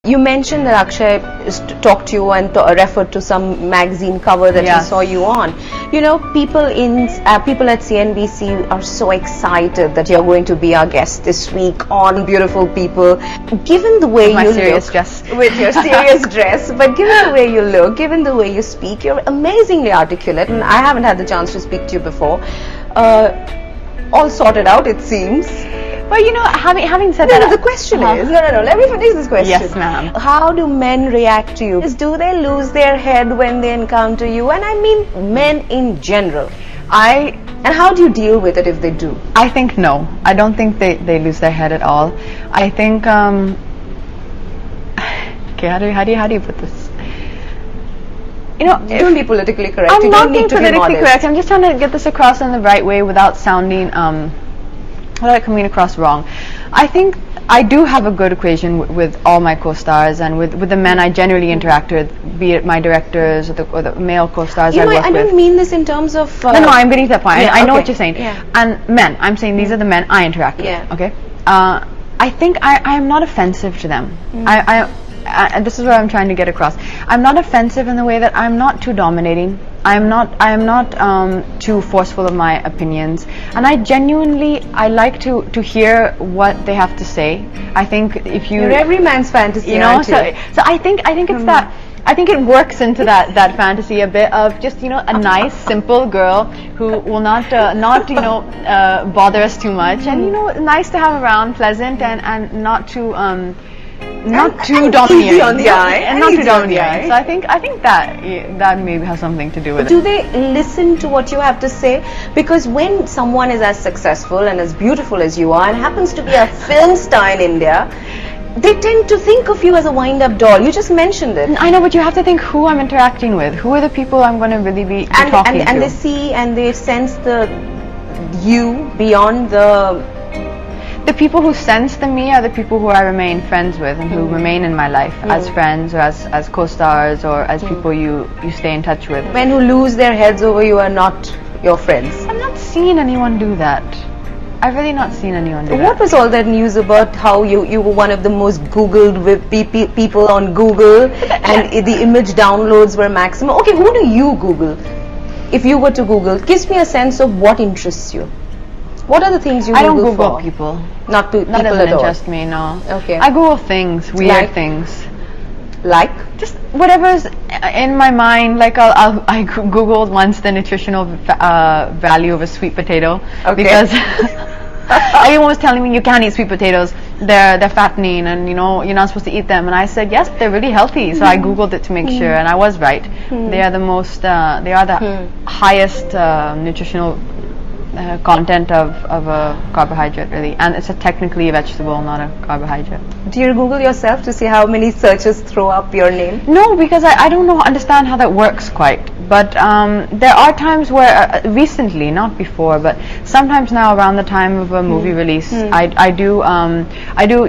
You mentioned that Akshay talked to you and referred to some magazine cover that he saw you on. You know, people at CNBC are so excited that you're going to be our guest this week on Beautiful People. Given the way you look, with your serious dress, but given the way you look, given the way you speak, you're amazingly articulate, and I haven't had the chance to speak to you before. All sorted out, it seems. Well, you know, having said that, the question is, let me finish this question. Yes, ma'am. How do men react to you? Do they lose their head when they encounter you? And I mean men in general. And how do you deal with it if they do? I think no. I don't think they lose their head at all. I think, okay, how do you put this? You know, don't be politically correct. I'm not being politically correct. I'm just trying to get this across in the right way without sounding, without coming across wrong. I think I do have a good equation with all my co-stars and with the men I generally interact with, be it my directors or the male co-stars I work with. I don't mean this in terms of... No, I'm beneath that point. I know what you're saying. Yeah. And men, I'm saying these are the men I interact with. Okay? I think I'm not offensive to them. And this is what I'm trying to get across. I'm not offensive in the way that I'm not too dominating. I am not too forceful of my opinions, and I like to hear what they have to say. I think if you're every man's fantasy, you know. So I think it's that. I think it works into that fantasy a bit of just, you know, a nice simple girl who will not bother us too much, and, you know, nice to have around, pleasant, and not too domineering on the eye, and not too domineering. So I think that maybe has something to do with it. Do they listen to what you have to say? Because when someone is as successful and as beautiful as you are and happens to be a film star in India, they tend to think of you as a wind-up doll. You just mentioned it. I know, but you have to think who I'm interacting with. Who are the people I'm going to really be talking to? And they see and they sense the you beyond the... The people who sense the me are the people who I remain friends with and who remain in my life as friends or as co-stars or as people you stay in touch with. Men who lose their heads over you are not your friends. I'm not seeing anyone do that. I've really not seen anyone do that. What was all that news about how you were one of the most Googled people on Google and the image downloads were maximum? Okay, who do you Google? If you were to Google, gives me a sense of what interests you. What are the things you Google for? I don't Google people. Not people at all. That doesn't interest me, no. Okay. I Google things, weird things. Like? Just whatever's in my mind. Like I Googled once the nutritional value of a sweet potato because everyone was telling me you can't eat sweet potatoes. They're fattening, and, you know, you're not supposed to eat them. And I said yes, they're really healthy. So I Googled it to make sure, and I was right. They are the most. They are the highest nutritional content of a carbohydrate, really, and it's technically a vegetable, not a carbohydrate. Do you Google yourself to see how many searches throw up your name? No, because I don't understand how that works quite. But there are times where recently, not before, but sometimes now around the time of a movie release, I do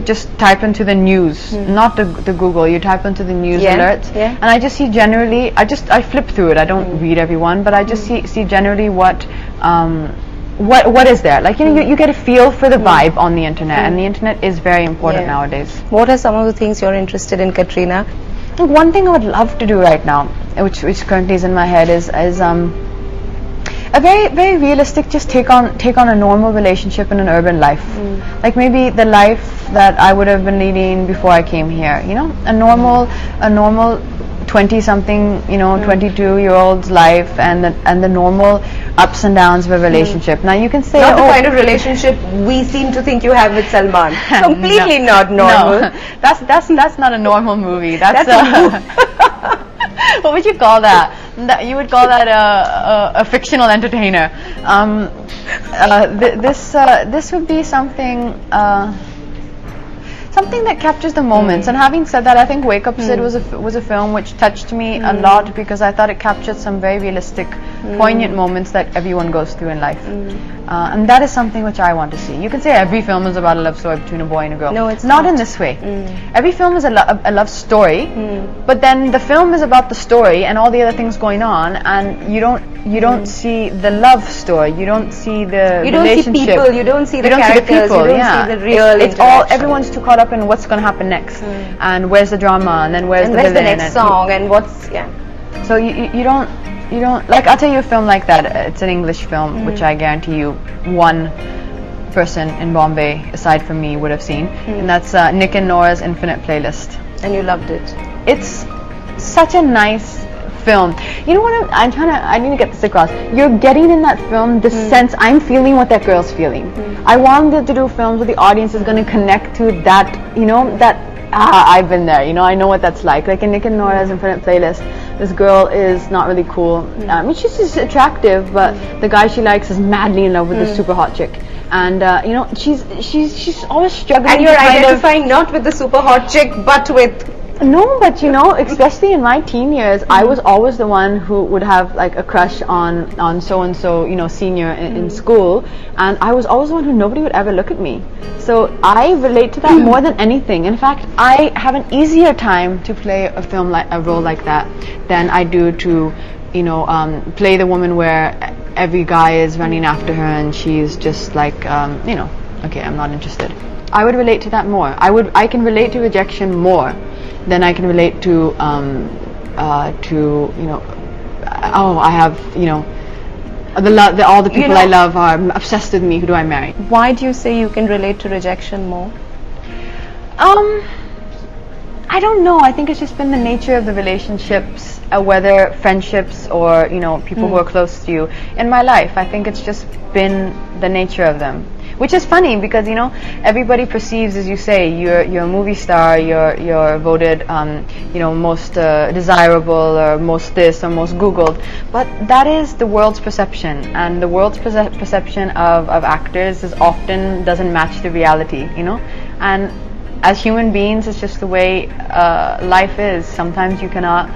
just type into the news, not the Google. You type into the news alerts, and I just see generally. I flip through it. I don't read everyone, but I just see generally what is there. Like, you know, you get a feel for the vibe on the internet, and the internet is very important nowadays. What are some of the things you're interested in, Katrina? One thing I would love to do right now, which currently is in my head, is a very, very realistic, just take on a normal relationship in an urban life. Like maybe the life that I would have been leading before I came here, you know, a normal 20-something, 22-year-old's life, and the normal ups and downs of a relationship. Now you can say, not the kind of relationship we seem to think you have with Salman. Completely not normal. No. That's not a normal movie. That's what would you call that? You would call that a fictional entertainer. This would be something. Something that captures the moments. And having said that, I think Wake Up Sid was a film which touched me a lot, because I thought it captured some very realistic poignant moments that everyone goes through in life. And that is something which I want to see. You can say every film is about a love story between a boy and a girl. No, it's not in this way. Every film is a love story, but then the film is about the story and all the other things going on, and you don't see the love story. You don't see the relationship. See people. You don't see the characters. You don't see the real. It's all, everyone's too caught up in what's going to happen next, and where's the drama, and then where's the villain, the next song, and what's So you don't like, I'll tell you a film like that. It's an English film which I guarantee you one person in Bombay aside from me would have seen, and that's Nick and Nora's Infinite Playlist. And you loved it. It's such a nice film. You know what I need to get this across. You're getting in that film the sense, I'm feeling what that girl's feeling. I wanted to do films where the audience is going to connect to that, I've been there, I know what that's like. Like in Nick and Nora's Infinite Playlist, this girl is not really cool. I mean, she's just attractive, but the guy she likes is madly in love with this super hot chick. And she's always struggling. And you're identifying not with the super hot chick, but with... No, but especially in my teen years, I was always the one who would have like a crush on so and so, senior in school, and I was always the one who nobody would ever look at me. So I relate to that more than anything. In fact, I have an easier time to play a role like that than I do to, play the woman where every guy is running after her and she's just like, okay, I'm not interested. I would relate to that more. I can relate to rejection more than I can relate to I have, all the people I love are obsessed with me. Who do I marry? Why do you say you can relate to rejection more? I don't know. I think it's just been the nature of the relationships, whether friendships or people who are close to you in my life. I think it's just been the nature of them. Which is funny because everybody perceives, as you say, you're a movie star, you're voted most desirable or most this or most Googled, but that is the world's perception, and the world's perception of actors often doesn't match the reality, and as human beings, it's just the way life is. Sometimes you cannot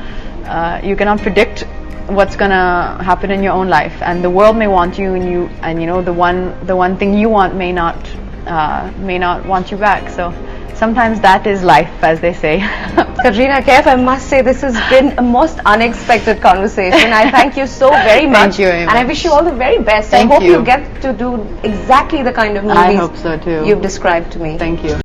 predict what's gonna happen in your own life, and the world may want you, and the one thing you want may not want you back. So sometimes that is life, as they say. Katrina Kaif, I must say this has been a most unexpected conversation. I thank you so very much. Thank you very much. And I wish you all the very best. Thank I hope you get to do exactly the kind of movies I hope so too. you've described to me. Thank you.